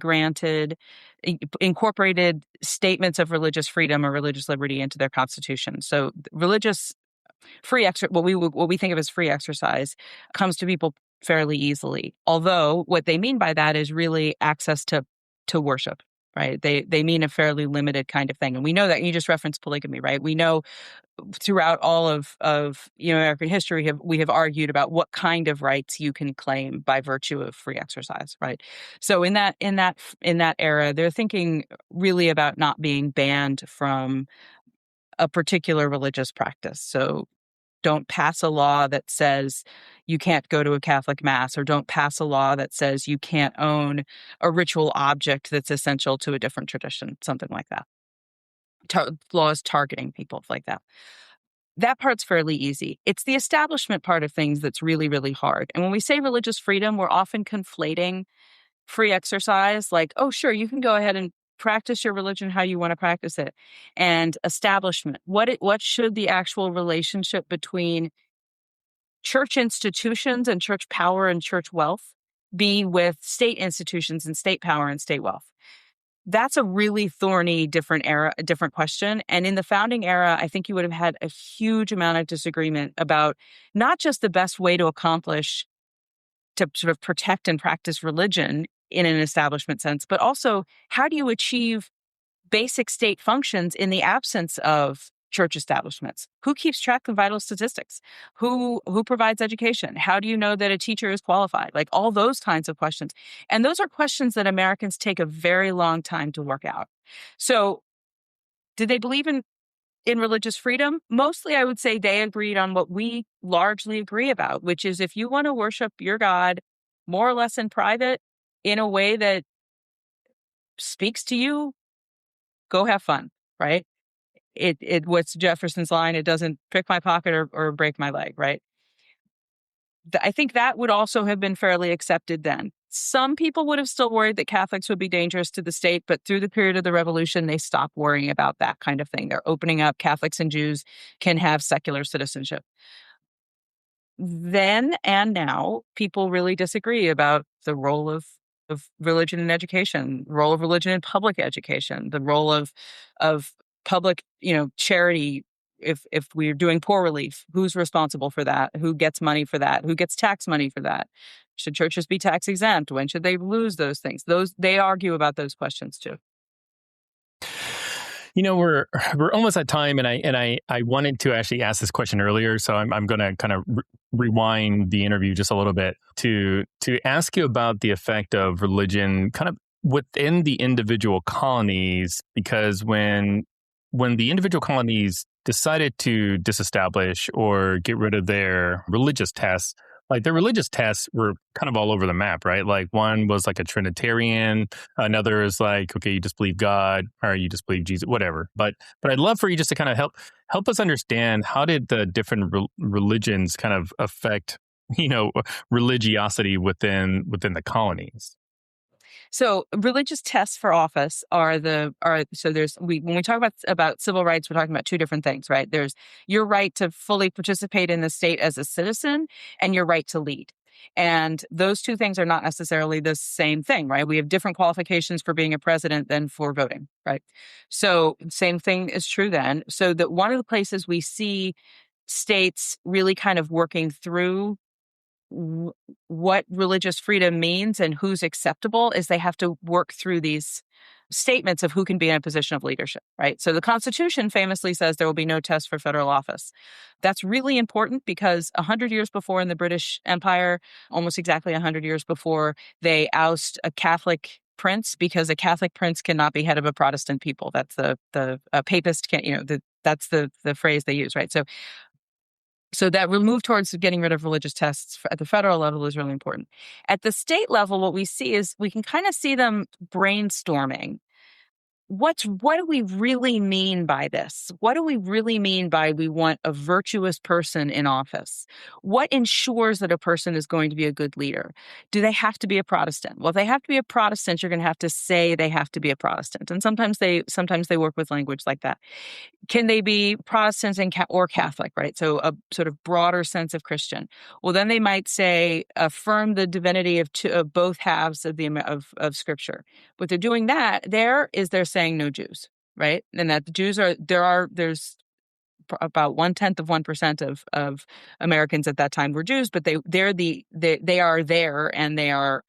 incorporated statements of religious freedom or religious liberty into their constitution. So religious what we think of as free exercise comes to people fairly easily. Although what they mean by that is really access to worship. Right. They mean a fairly limited kind of thing. And we know that. You just referenced polygamy, right? We know throughout all of American history, we have argued about what kind of rights you can claim by virtue of free exercise, right? So in that era, they're thinking really about not being banned from a particular religious practice. So don't pass a law that says you can't go to a Catholic mass, or don't pass a law that says you can't own a ritual object that's essential to a different tradition, something like that. Laws targeting people like that. That part's fairly easy. It's the establishment part of things that's really, really hard. And when we say religious freedom, we're often conflating free exercise, like, oh, sure, you can go ahead and practice your religion how you want to practice it, and establishment. What should the actual relationship between church institutions and church power and church wealth be with state institutions and state power and state wealth? That's a really thorny, different question. And in the founding era, I think you would have had a huge amount of disagreement about not just the best way to sort of protect and practice religion in an establishment sense, but also how do you achieve basic state functions in the absence of church establishments? Who keeps track of vital statistics? Who provides education? How do you know that a teacher is qualified? Like all those kinds of questions. And those are questions that Americans take a very long time to work out. So did they believe in religious freedom? Mostly, I would say they agreed on what we largely agree about, which is if you want to worship your God more or less in private in a way that speaks to you, go have fun, right? What's Jefferson's line? It doesn't prick my pocket or break my leg, right? I think that would also have been fairly accepted then. Some people would have still worried that Catholics would be dangerous to the state, but through the period of the Revolution, they stopped worrying about that kind of thing. They're opening up. Catholics and Jews can have secular citizenship. Then and now, people really disagree about the role of of religion in education, the role of religion in public education, the role of public, charity. If we're doing poor relief, who's responsible for that? Who gets money for that? Who gets tax money for that? Should churches be tax exempt? When should they lose those things? They argue about those questions too. We're almost at time, and I wanted to actually ask this question earlier, so I'm going to kind of rewind the interview just a little bit to ask you about the effect of religion kind of within the individual colonies, because when the individual colonies decided to disestablish or get rid of their religious tests, like their religious tests were kind of all over the map, right? Like one was like a Trinitarian, another is like, okay, you just believe God or you just believe Jesus, whatever. But I'd love for you just to kind of help us understand, how did the different religions kind of affect, religiosity within the colonies? So religious tests for office when we talk about civil rights, we're talking about two different things, right? There's your right to fully participate in the state as a citizen and your right to lead. And those two things are not necessarily the same thing, right? We have different qualifications for being a president than for voting, right? So same thing is true then. So that one of the places we see states really kind of working through what religious freedom means and who's acceptable is they have to work through these statements of who can be in a position of leadership, right? So the Constitution famously says there will be no test for federal office. That's really important because 100 years before in the British Empire, almost exactly 100 years before, they oust a Catholic prince because a Catholic prince cannot be head of a Protestant people. That's a papist can't, that's the phrase they use, right? So that move towards getting rid of religious tests at the federal level is really important. At the state level, what we see is we can kind of see them brainstorming. What do we really mean by this? What do we really mean by we want a virtuous person in office? What ensures that a person is going to be a good leader? Do they have to be a Protestant? Well, if they have to be a Protestant, you're going to have to say they have to be a Protestant. And sometimes they work with language like that. Can they be Protestants or Catholic, right? So a sort of broader sense of Christian. Well, then they might say affirm the divinity of both halves of Scripture. But they're doing that. They're saying no Jews, right? And that the Jews there's about 1/10% of Americans at that time were Jews, but they are there, and they are.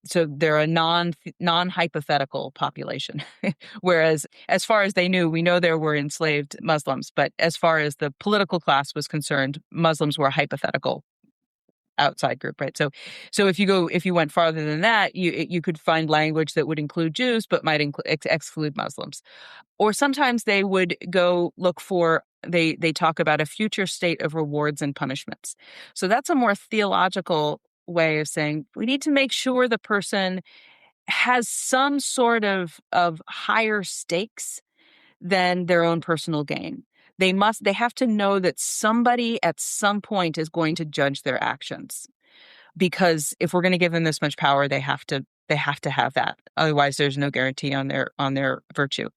So they're a non-hypothetical population, whereas as far as they knew, we know there were enslaved Muslims, but as far as the political class was concerned, Muslims were a hypothetical outside group, right? So if you went farther than that, you could find language that would include Jews but might exclude Muslims, or sometimes they would go look for. They talk about a future state of rewards and punishments. So that's a more theological way of saying we need to make sure the person has some sort of higher stakes than their own personal gain. They have to know that somebody at some point is going to judge their actions, because if we're going to give them this much power, they have to have that. Otherwise, there's no guarantee on their virtue.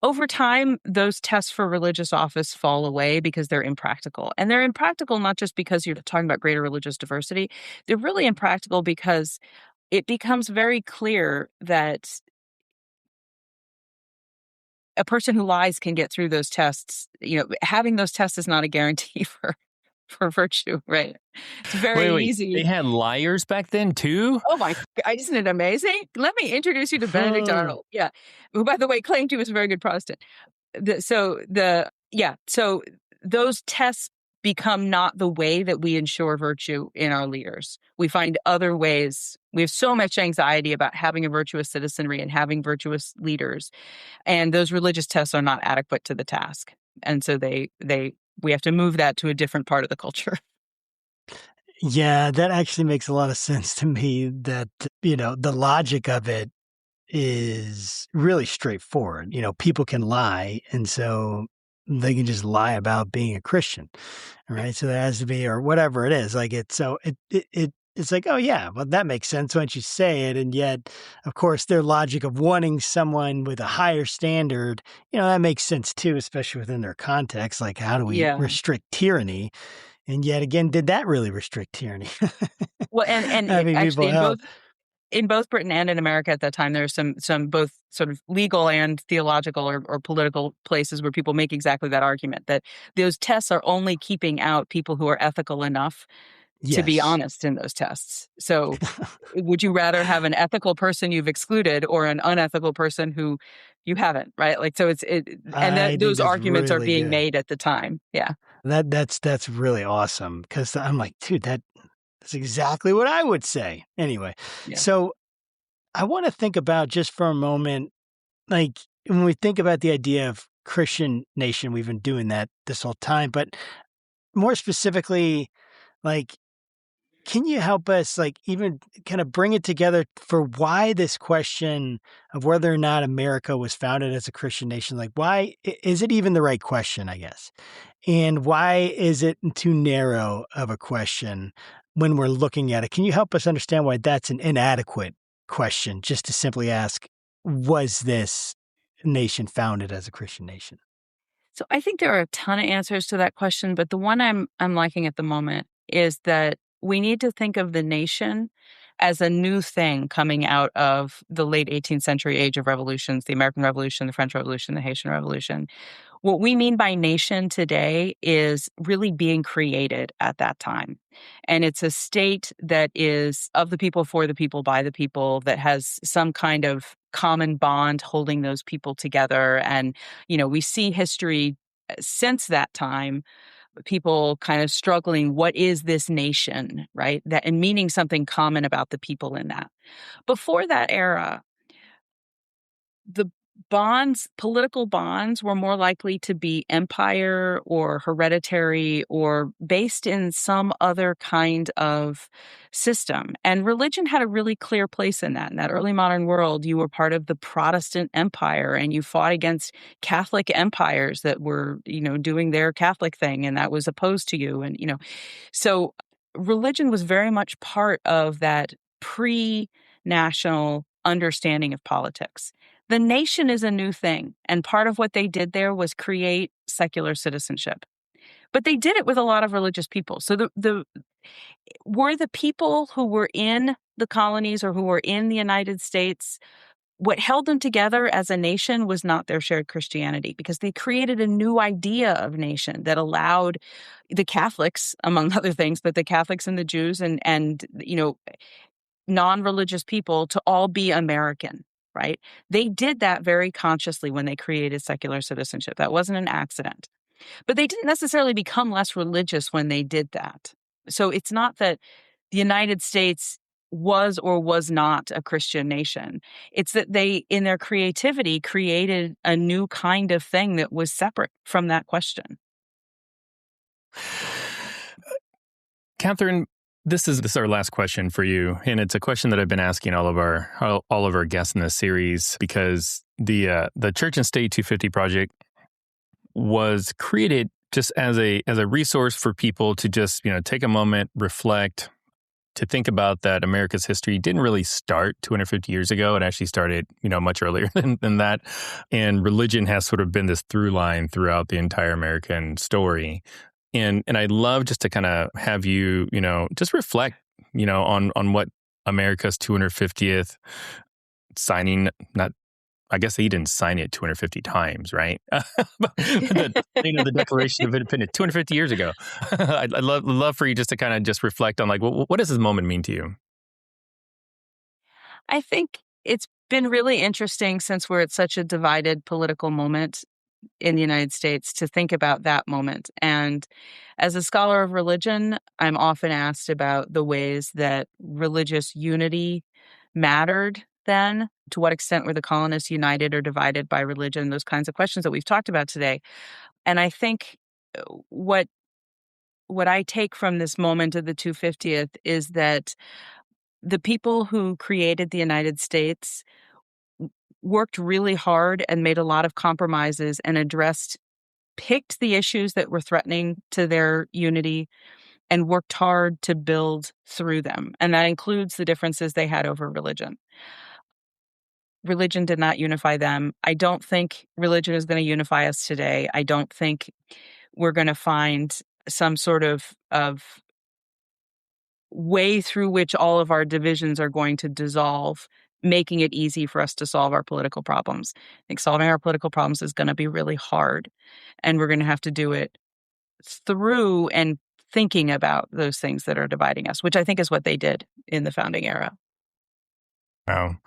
Over time, those tests for religious office fall away because they're impractical. And they're impractical not just because you're talking about greater religious diversity. They're really impractical because it becomes very clear that a person who lies can get through those tests. Having those tests is not a guarantee for virtue, right? It's very easy. They had liars back then too? Oh my, isn't it amazing? Let me introduce you to Benedict Arnold. Yeah. Who, by the way, claimed he was a very good Protestant. So those tests become not the way that we ensure virtue in our leaders. We find other ways. We have so much anxiety about having a virtuous citizenry and having virtuous leaders. And those religious tests are not adequate to the task. And so we have to move that to a different part of the culture. Yeah, that actually makes a lot of sense to me, that, the logic of it is really straightforward. People can lie, and so they can just lie about being a Christian, right? So there has to be, or whatever it is, like it's like, oh yeah, well, that makes sense once you say it. And yet, of course, their logic of wanting someone with a higher standard, that makes sense too, especially within their context. Like, how do we restrict tyranny? And yet again, did that really restrict tyranny? Well, and having actually, people help. in both Britain and in America at that time, there are some both sort of legal and theological or political places where people make exactly that argument, that those tests are only keeping out people who are ethical enough to be Yes. honest in those tests. So would you rather have an ethical person you've excluded or an unethical person who you haven't, right? Like, so I think those that's arguments are really being good. made at the time. Yeah. That's really awesome, because I'm like, dude, that's exactly what I would say. Anyway, Yeah. so I want to think about just for a moment, like when we think about the idea of Christian nation, we've been doing that this whole time, but more specifically, like, can you help us, like, even kind of bring it together for why this question of whether or not America was founded as a Christian nation, like, why is it even the right question, I guess? And why is it too narrow of a question when we're looking at it? Can you help us understand why that's an inadequate question, just to simply ask, was this nation founded as a Christian nation? So I think there are a ton of answers to that question, but the one I'm liking at the moment is that we need to think of the nation as a new thing coming out of the late 18th century age of revolutions, the American Revolution, the French Revolution, the Haitian Revolution. What we mean by nation today is really being created at that time. And it's a state that is of the people, for the people, by the people, that has some kind of common bond holding those people together. And, we see history since that time, people kind of struggling, what is this nation, right? And meaning something common about the people in that. Before that era, the political bonds were more likely to be empire or hereditary or based in some other kind of system. And religion had a really clear place in that. In that early modern world, you were part of the Protestant empire and you fought against Catholic empires that were, doing their Catholic thing, and that was opposed to you. And, so religion was very much part of that pre-national understanding of politics. The nation is a new thing, and part of what they did there was create secular citizenship. But they did it with a lot of religious people. So the people who were in the colonies or who were in the United States, what held them together as a nation was not their shared Christianity, because they created a new idea of nation that allowed the Catholics, among other things, but the Catholics and the Jews and non-religious people to all be American. Right? They did that very consciously when they created secular citizenship. That wasn't an accident. But they didn't necessarily become less religious when they did that. So it's not that the United States was or was not a Christian nation. It's that they, in their creativity, created a new kind of thing that was separate from that question. Katherine, this is our last question for you, and it's a question that I've been asking all of our guests in this series, because the Church and State 250 project was created just as a resource for people to just take a moment, reflect, to think about that America's history didn't really start 250 years ago. It actually started much earlier than that, and religion has sort of been this through line throughout the entire American story. And I'd love just to kind of have you, just reflect, on what America's 250th signing, I guess he didn't sign it 250 times, right? the Declaration of Independence 250 years ago. I'd love for you just to kind of just reflect on, like, what does this moment mean to you? I think it's been really interesting, since we're at such a divided political moment in the United States, to think about that moment. And as a scholar of religion, I'm often asked about the ways that religious unity mattered then. To what extent were the colonists united or divided by religion? Those kinds of questions that we've talked about today. And I think what I take from this moment of the 250th is that the people who created the United States worked really hard and made a lot of compromises and picked the issues that were threatening to their unity and worked hard to build through them. And that includes the differences they had over religion. Religion did not unify them. I don't think religion is going to unify us today. I don't think we're going to find some sort of way through which all of our divisions are going to dissolve, making it easy for us to solve our political problems. I think solving our political problems is going to be really hard, and we're going to have to do it through and thinking about those things that are dividing us, which I think is what they did in the founding era. Wow.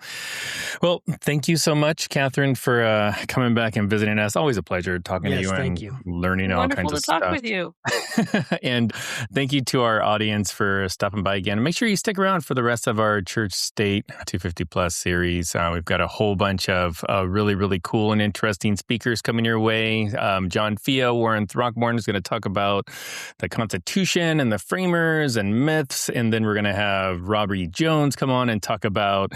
Well, thank you so much, Katherine, for coming back and visiting us. Always a pleasure talking to you and learning all kinds of stuff. Wonderful to talk with you. And thank you to our audience for stopping by again. Make sure you stick around for the rest of our Church State 250 Plus series. We've got a whole bunch of really, really cool and interesting speakers coming your way. John Fia, Warren Throckmorton is going to talk about the Constitution and the framers and myths. And then we're going to have Robbie Jones come on and talk about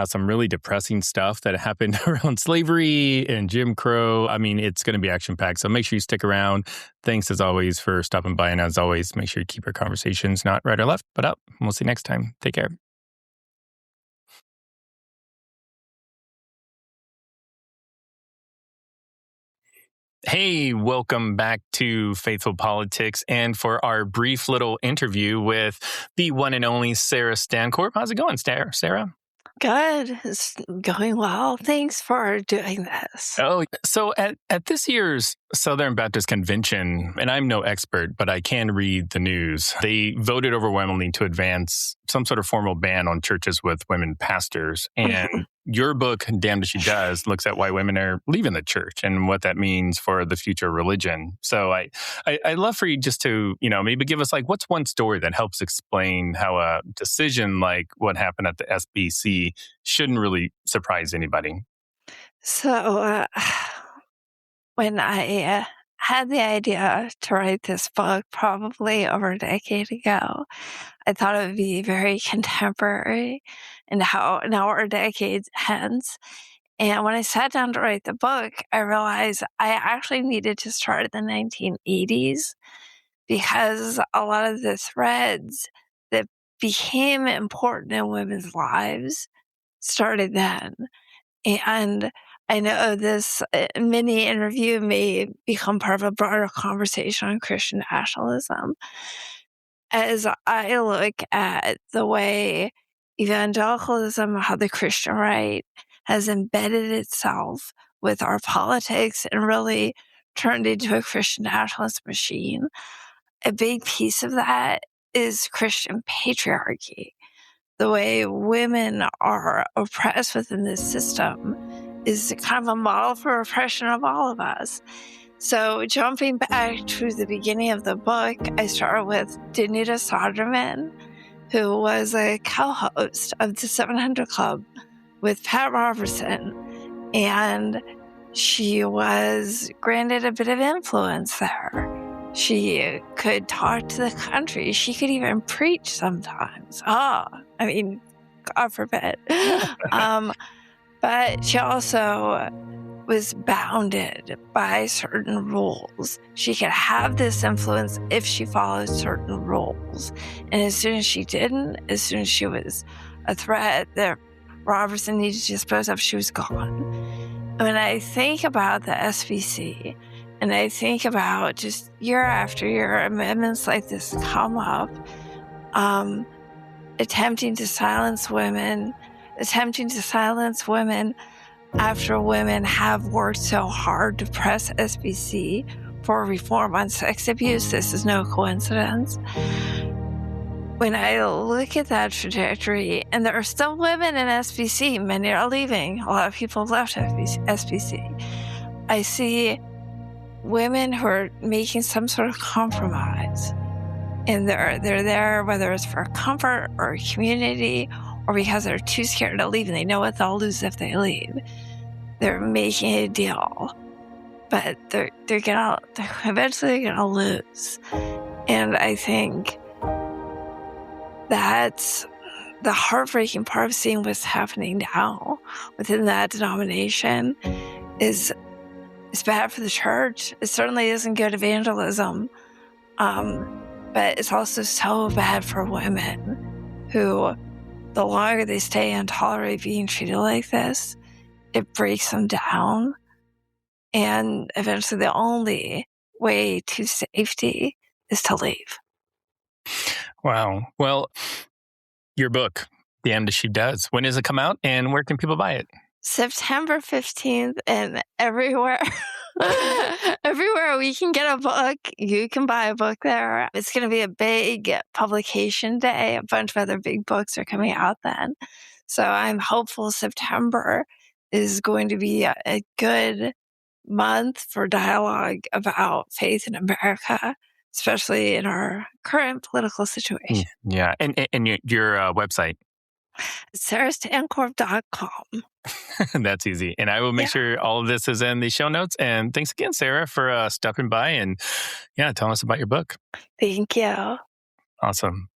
some really depressing stuff that happened around slavery and Jim Crow. I mean, it's going to be action-packed, so make sure you stick around. Thanks, as always, for stopping by, and as always, make sure you keep our conversations not right or left, but up. We'll see you next time. Take care. Hey, welcome back to Faithful Politics, and for our brief little interview with the one and only Sarah Stancorp. How's it going, Sarah? Good. It's going well. Thanks for doing this. Oh, so at this year's Southern Baptist Convention, and I'm no expert, but I can read the news, they voted overwhelmingly to advance some sort of formal ban on churches with women pastors. And your book, Damned If She Does, looks at why women are leaving the church and what that means for the future of religion. So I'd love for you just to, maybe give us what's one story that helps explain how a decision like what happened at the SBC shouldn't really surprise anybody. So when I had the idea to write this book probably over a decade ago, I thought it would be very contemporary and how now we're decades hence. And when I sat down to write the book, I realized I actually needed to start in the 1980s because a lot of the threads that became important in women's lives started then. And I know this mini interview may become part of a broader conversation on Christian nationalism. As I look at the way evangelicalism, how the Christian right has embedded itself with our politics and really turned into a Christian nationalist machine, a big piece of that is Christian patriarchy. The way women are oppressed within this system is kind of a model for oppression of all of us. So jumping back to the beginning of the book, I started with Danuta Soderman, who was a co-host of the 700 Club with Pat Robertson. And she was granted a bit of influence there. She could talk to the country. She could even preach sometimes. God forbid. But she also was bounded by certain rules. She could have this influence if she followed certain rules. And as soon as she didn't, as soon as she was a threat that Robertson needed to dispose of, she was gone. When I think about the SBC, and I think about just year after year, amendments like this come up, attempting to silence women after women have worked so hard to press SBC for reform on sex abuse. This is no coincidence. When I look at that trajectory, and there are still women in SBC, many are leaving, a lot of people have left SBC, I see women who are making some sort of compromise. And they're there, whether it's for comfort or community or because they're too scared to leave and they know what they'll lose if they leave. They're making a deal, but they're eventually gonna lose. And I think that's the heartbreaking part of seeing what's happening now within that denomination is it's bad for the church. It certainly isn't good evangelism. But it's also so bad for women who, the longer they stay and tolerate being treated like this, it breaks them down. And eventually the only way to safety is to leave. Wow. Well, your book, Damned If She Does. When does it come out and where can people buy it? September 15th, and everywhere. Everywhere we can get a book, you can buy a book there. It's going to be a big publication day. A bunch of other big books are coming out then. So I'm hopeful September is going to be a good month for dialogue about faith in America, especially in our current political situation. Yeah. And your website? sarahstancorp.com. That's easy. And I will make sure all of this is in the show notes. And thanks again, Sarah, for stopping by and telling us about your book. Thank you. Awesome.